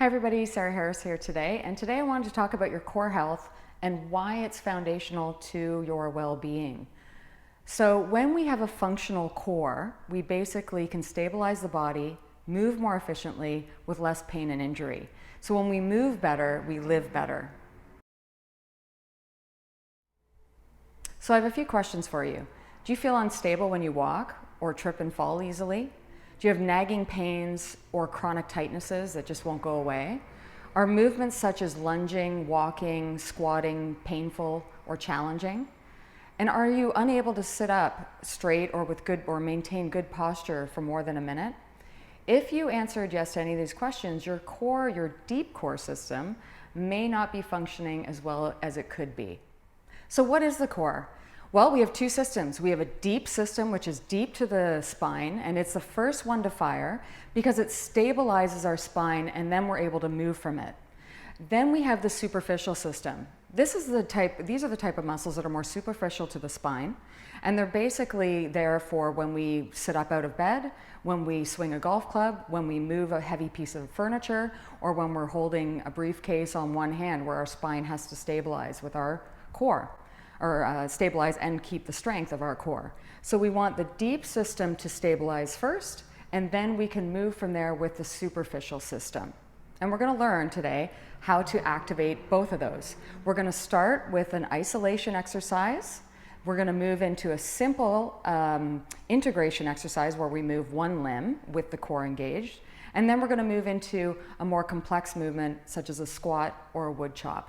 Hi everybody, Sarah Harris here today, and today I wanted to talk about your core health and why it's foundational to your well-being. So when we have a functional core, we basically can stabilize the body, move more efficiently with less pain and injury. So when we move better, we live better. So I have a few questions for you. Do you feel unstable when you walk or trip and fall easily? Do you have nagging pains or chronic tightnesses that just won't go away? Are movements such as lunging, walking, squatting painful or challenging? And are you unable to sit up straight or maintain good posture for more than a minute? If you answered yes to any of these questions, your core, your deep core system, may not be functioning as well as it could be. So what is the core? Well, we have two systems. We have a deep system, which is deep to the spine, and it's the first one to fire because it stabilizes our spine and then we're able to move from it. Then we have the superficial system. These are the type of muscles that are more superficial to the spine, and they're basically there for when we sit up out of bed, when we swing a golf club, when we move a heavy piece of furniture, or when we're holding a briefcase on one hand where our spine has to stabilize with our core, or stabilize and keep the strength of our core. So we want the deep system to stabilize first, and then we can move from there with the superficial system. And we're going to learn today how to activate both of those. We're going to start with an isolation exercise. We're going to move into a simple integration exercise where we move one limb with the core engaged. And then we're going to move into a more complex movement such as a squat or a woodchop.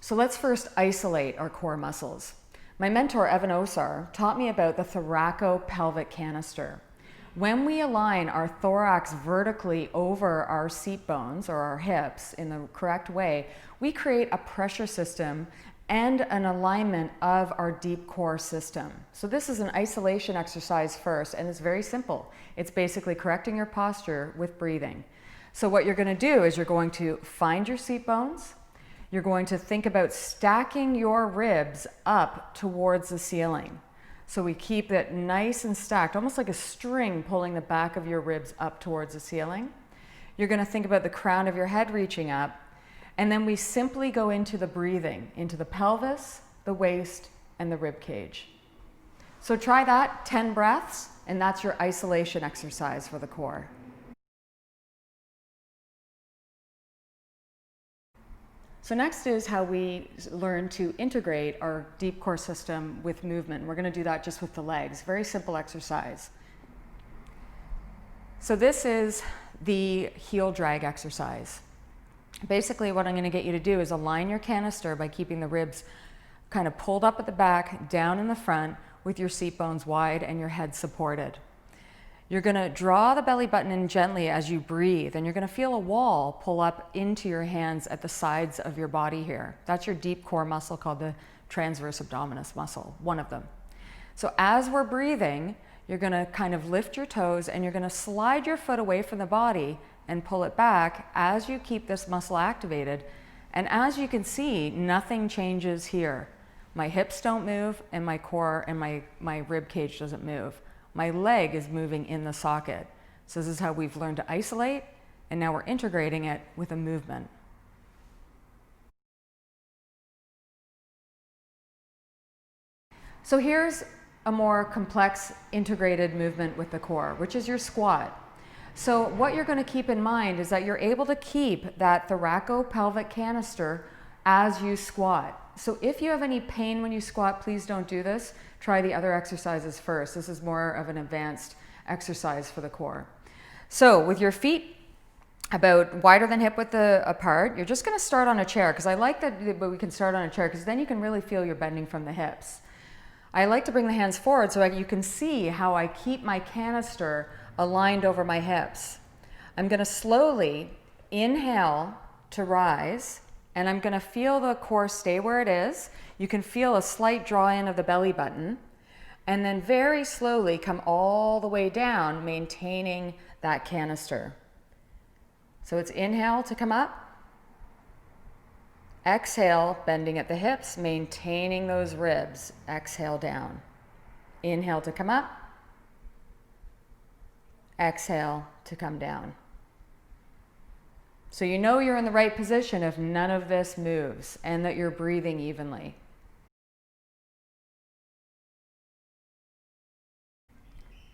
So let's first isolate our core muscles. My mentor, Evan Osar, taught me about the Thoraco pelvic canister. When we align our thorax vertically over our seat bones or our hips in the correct way, we create a pressure system and an alignment of our deep core system. So this is an isolation exercise first, and it's very simple. It's basically correcting your posture with breathing. So what you're going to do is you're going to find your seat bones. You're going to think about stacking your ribs up towards the ceiling. So we keep it nice and stacked, almost like a string pulling the back of your ribs up towards the ceiling. You're going to think about the crown of your head reaching up, and then we simply go into the breathing, into the pelvis, the waist, and the rib cage. So try that 10 breaths, and that's your isolation exercise for the core. So next is how we learn to integrate our deep core system with movement. We're going to do that just with the legs. Very simple exercise. So this is the heel drag exercise. Basically what I'm going to get you to do is align your canister by keeping the ribs kind of pulled up at the back, down in the front, with your seat bones wide and your head supported. You're going to draw the belly button in gently as you breathe, and you're going to feel a wall pull up into your hands at the sides of your body here. That's your deep core muscle called the transverse abdominis muscle, one of them. So as we're breathing, you're going to kind of lift your toes and you're going to slide your foot away from the body and pull it back as you keep this muscle activated. And as you can see, nothing changes here. My hips don't move and my core and my rib cage doesn't move. My leg is moving in the socket. So this is how we've learned to isolate, and now we're integrating it with a movement. So here's a more complex integrated movement with the core, which is your squat. So what you're going to keep in mind is that you're able to keep that thoraco pelvic canister as you squat. So if you have any pain when you squat, please don't do this. Try the other exercises first. This is more of an advanced exercise for the core. So with your feet about wider than hip width apart, you're just going to start on a chair, because I like that we can start on a chair because then you can really feel you're bending from the hips. I like to bring the hands forward so you can see how I keep my canister aligned over my hips. I'm going to slowly inhale to rise, and I'm going to feel the core stay where it is. You can feel a slight draw in of the belly button, and then very slowly come all the way down, maintaining that canister. So it's inhale to come up, exhale, bending at the hips, maintaining those ribs, exhale down. Inhale to come up, exhale to come down. So you know you're in the right position if none of this moves and that you're breathing evenly.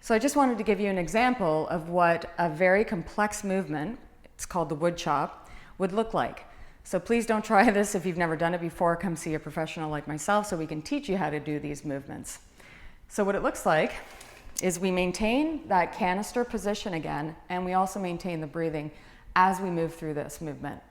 So I just wanted to give you an example of what a very complex movement, it's called the Woodchop, would look like. So please don't try this if you've never done it before. Come see a professional like myself so we can teach you how to do these movements. So what it looks like is we maintain that canister position again, and we also maintain the breathing as we move through this movement.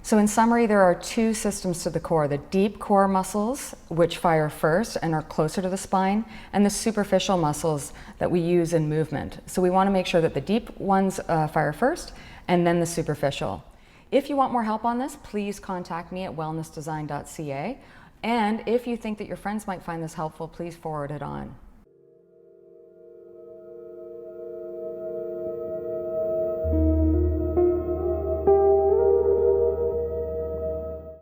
So in summary, there are two systems to the core: the deep core muscles, which fire first and are closer to the spine, and the superficial muscles that we use in movement. So we want to make sure that the deep ones fire first and then the superficial. If you want more help on this, please contact me at wellnessdesign.ca. And if you think that your friends might find this helpful, please forward it on.